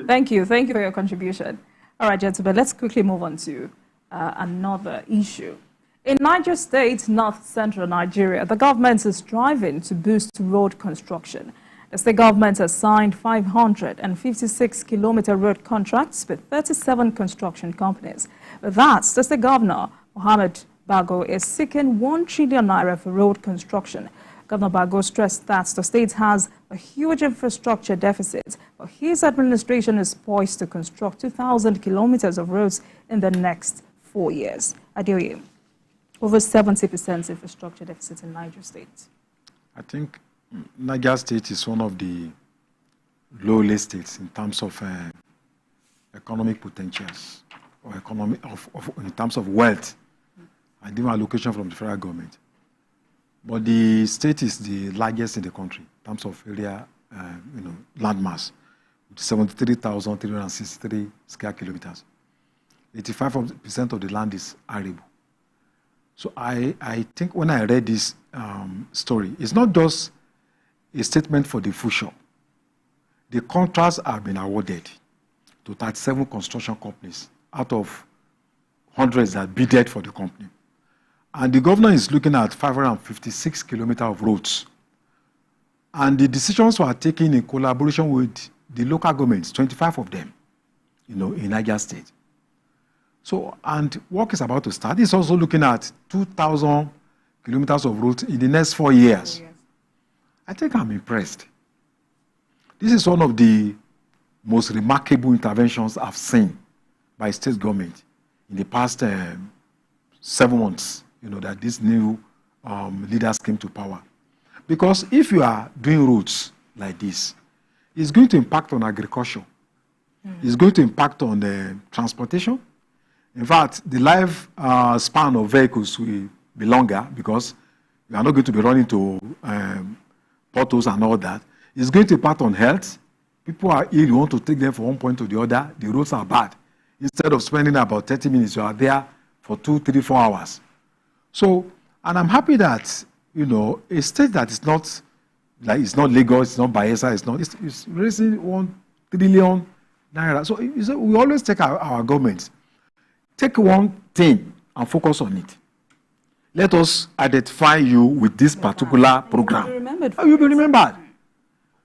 Thank you. Thank you for your contribution. All right, gentlemen, let's quickly move on to another issue. In Niger State, north-central Nigeria, the government is striving to boost road construction. The state government has signed 556-kilometer road contracts with 37 construction companies. With that, the state governor, Mohammed Bago, is seeking 1 trillion naira for road construction. Governor Bago stressed that the state has a huge infrastructure deficit, but his administration is poised to construct 2,000 kilometers of roads in the next 4 years. Adeoye, over 70% infrastructure deficit in Niger State. I think Niger State is one of the lowest states in terms of economic potentials, or in terms of wealth, and even allocation from the federal government. But the state is the largest in the country in terms of area, landmass, 73,363 square kilometers. 85% of the land is arable. So I think when I read this story, it's not just a statement for the future. The contracts have been awarded to 37 construction companies out of hundreds that bidded for the company. And the governor is looking at 556 kilometers of roads. And the decisions were taken in collaboration with the local governments, 25 of them, in Niger State. So, and work is about to start. It's also looking at 2,000 kilometers of roads in the next 4 years. I think I'm impressed. This is one of the most remarkable interventions I've seen by state government in the past 7 months, that these new leaders came to power. Because if you are doing roads like this, it's going to impact on agriculture. It's going to impact on transportation. In fact, the life span of vehicles will be longer because you are not going to be running to potholes and all that. It's going to impact on health. People are ill, you want to take them from one point to the other. The roads are bad. Instead of spending about 30 minutes, you are there for 2, 3, 4 hours. So, and I'm happy that, a state that is not, like it's not Lagos, it's not Bayelsa, it's raising 1 trillion naira. So we always take our government, take one thing and focus on it. Let us identify you with this particular program. You'll be remembered.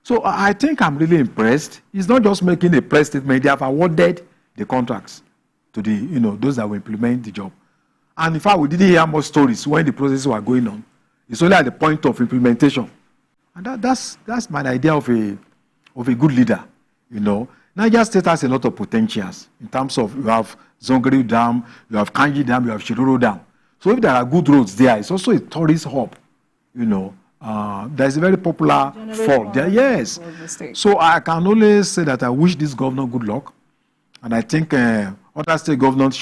So I think I'm really impressed. It's not just making a press statement. They have awarded the contracts to the, those that will implement the job. And in fact, we didn't hear more stories when the processes were going on. It's only at the point of implementation. And that's my idea of a good leader, Niger State has a lot of potentials in terms of you have Zongari Dam, you have Kanji Dam, you have Shiroro Dam. So if there are good roads there, it's also a tourist hub, There's a very popular fall there, yes. So I can only say that I wish this governor good luck. And I think other state governors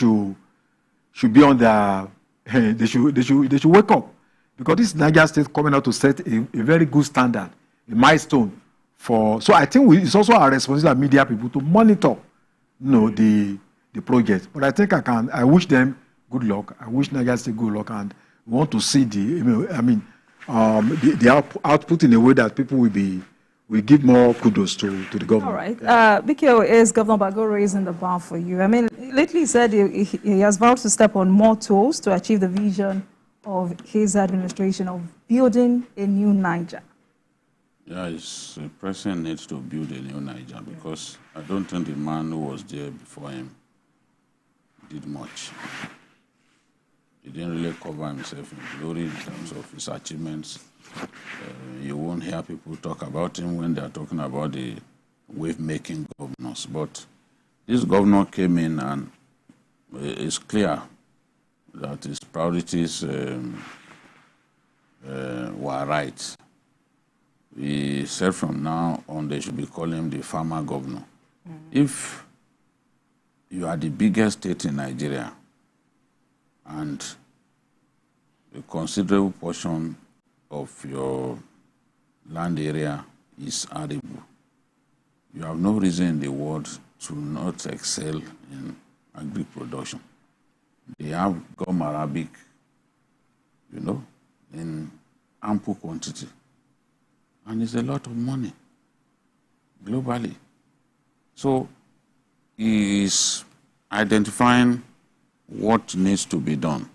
should be on their, they should wake up. Because this Niger State coming out to set a very good standard, a milestone so I think it's also our responsibility as media people to monitor, the project. But I think I wish them good luck. I wish Niger State good luck, and we want to see the output in a way that people will give more kudos to the government. All right. BKO, is Governor Bago raising the bar for you? Lately he said he has vowed to step on more toes to achieve the vision of his administration of building a new Niger. Yeah, the president needs to build a new Niger because I don't think the man who was there before him did much. He didn't really cover himself in glory in terms of his achievements. You won't hear people talk about him when they're talking about the wave-making governors. But this governor came in and it's clear that his priorities were right. We said from now on they should be calling him the farmer governor. If you are the biggest state in Nigeria and a considerable portion of your land area is arable, you have no reason in the world to not excel in agri-production. They have gum Arabic, in ample quantity. And it's a lot of money globally. So is identifying what needs to be done.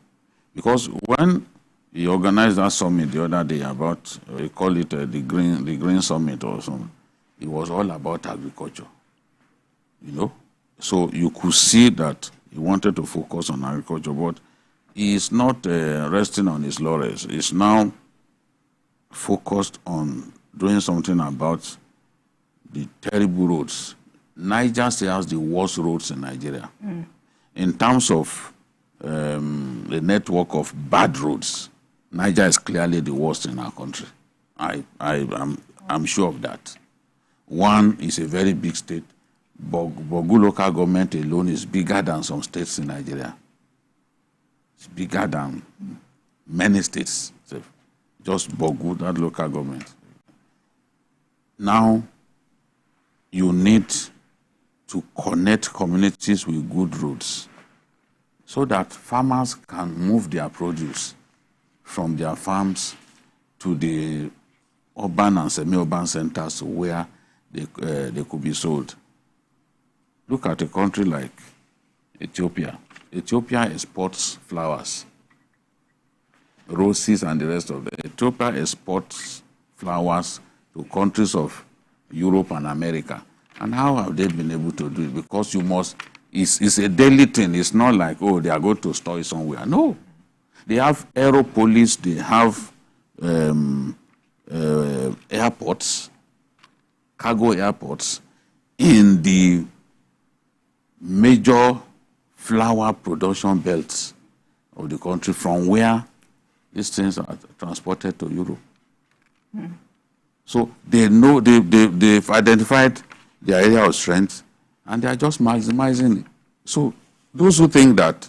Because when he organized that summit the other day about, we call it the Green Summit or something, it was all about agriculture, you know. So you could see that he wanted to focus on agriculture, but he is not resting on his laurels. He's now focused on doing something about the terrible roads. Niger State has the worst roads in Nigeria. In terms of the network of bad roads, Niger is clearly the worst in our country. I'm sure of that. One is a very big state. Bogu local government alone is bigger than some states in Nigeria. It's bigger than many states. Just Bogu, that local government. Now, you need to connect communities with good roads so that farmers can move their produce from their farms to the urban and semi-urban centers where they could be sold. Look at a country like Ethiopia. Ethiopia exports flowers, roses and the rest of it. Ethiopia exports flowers to countries of Europe and America. And how have they been able to do it? Because you must, it's a daily thing. It's not like, oh, they are going to store it somewhere. No. They have aeropolice, they have airports, cargo airports in the major flower production belts of the country from where these things are transported to Europe. So they know, they've identified their area of strength and they are just maximizing it. So those who think that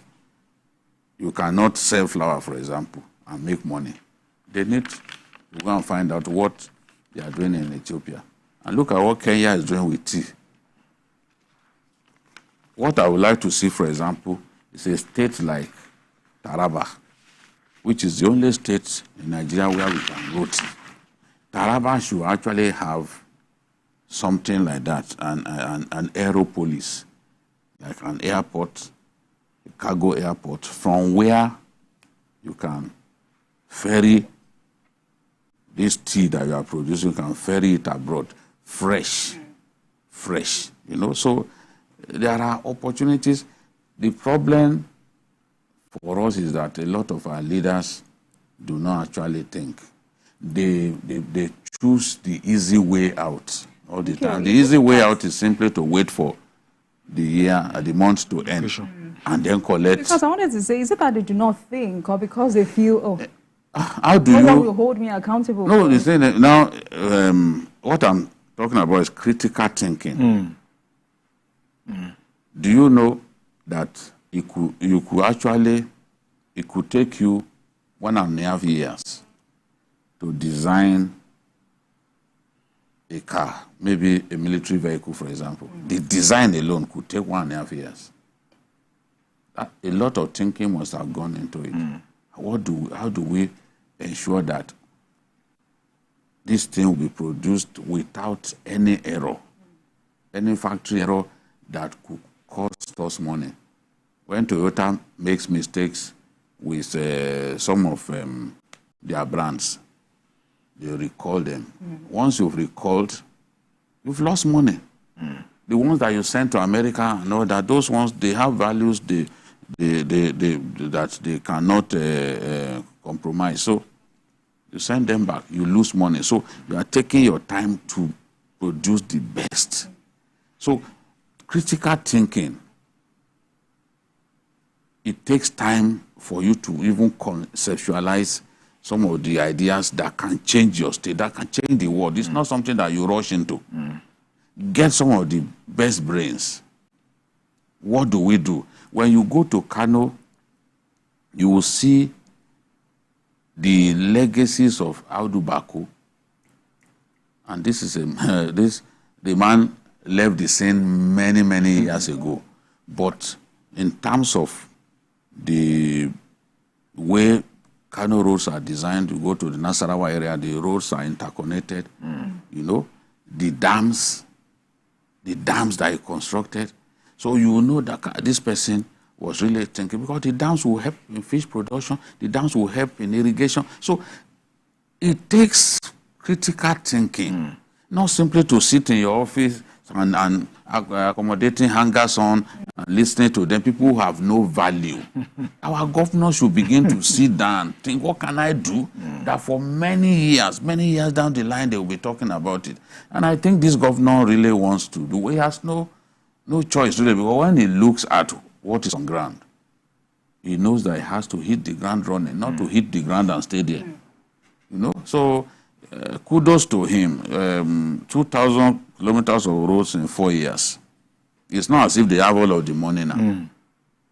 you cannot sell flour, for example, and make money, they need to go and find out what they are doing in Ethiopia. And look at what Kenya is doing with tea. What I would like to see, for example, is a state like Taraba, which is the only state in Nigeria where we can grow tea. Taraba should actually have something like that, an aeropolice, like an airport, a cargo airport, from where you can ferry this tea that you are producing, you can ferry it abroad, fresh, you know. So there are opportunities. The problem for us is that a lot of our leaders do not actually think. They choose the easy way out all the time. The easy way out is simply to wait for the year, the month to end, and then collect. Because I wanted to say, is it that they do not think, or because they feel, oh, how do no you? one will hold me accountable? No, you say that now. What I'm talking about is critical thinking. Do you know that it could take you 1.5 years to design a car, maybe a military vehicle, for example. The design alone could take 1.5 years. A lot of thinking must have gone into it. How do we ensure that this thing will be produced without any error, any factory error that could cost us money? When Toyota makes mistakes with some of their brands, they recall them. Once you've recalled, you've lost money. The ones that you send to America, know that those ones, they have values that they cannot compromise. So you send them back, you lose money. So you are taking your time to produce the best. So critical thinking, it takes time for you to even conceptualize some of the ideas that can change your state, that can change the world. It's not something that you rush into. Get some of the best brains. What do we do? When you go to Kano, you will see the legacies of Audu Bako. And this is the man left the scene many, many years ago. But in terms of the way Kano roads are designed, to go to the Nasarawa area, the roads are interconnected. You know, the dams that he constructed. So you will know that this person was really thinking, because the dams will help in fish production, the dams will help in irrigation. So it takes critical thinking, not simply to sit in your office and accommodating hangers on and listening to them, people who have no value. Our governors should begin to sit down and think, what can I do that for many years down the line, they will be talking about it. And I think this governor really wants to do. He has no choice really, because when he looks at what is on ground, he knows that he has to hit the ground running, not to hit the ground and stay there. You know, so kudos to him. 2,000 kilometers of roads in 4 years. It's not as if they have all of the money now,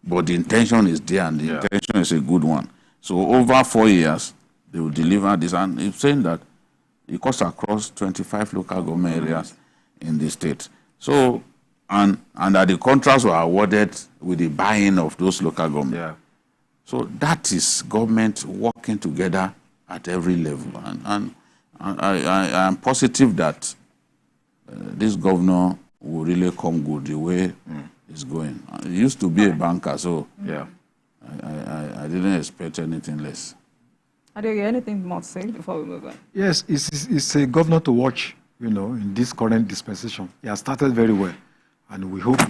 but the intention is there, and the intention is a good one. So over 4 years, they will deliver this, and it's saying that it cuts across 25 local government areas in the state. So, and that the contracts were awarded with the buy-in of those local governments. Yeah. So that is government working together at every level, and I am positive that this governor will really come good the way it's going. He used to be a banker, so Yeah. I didn't expect anything less. Are there anything more to say before we move on? Yes, it's a governor to watch, you know, in this current dispensation. He has started very well, and we hope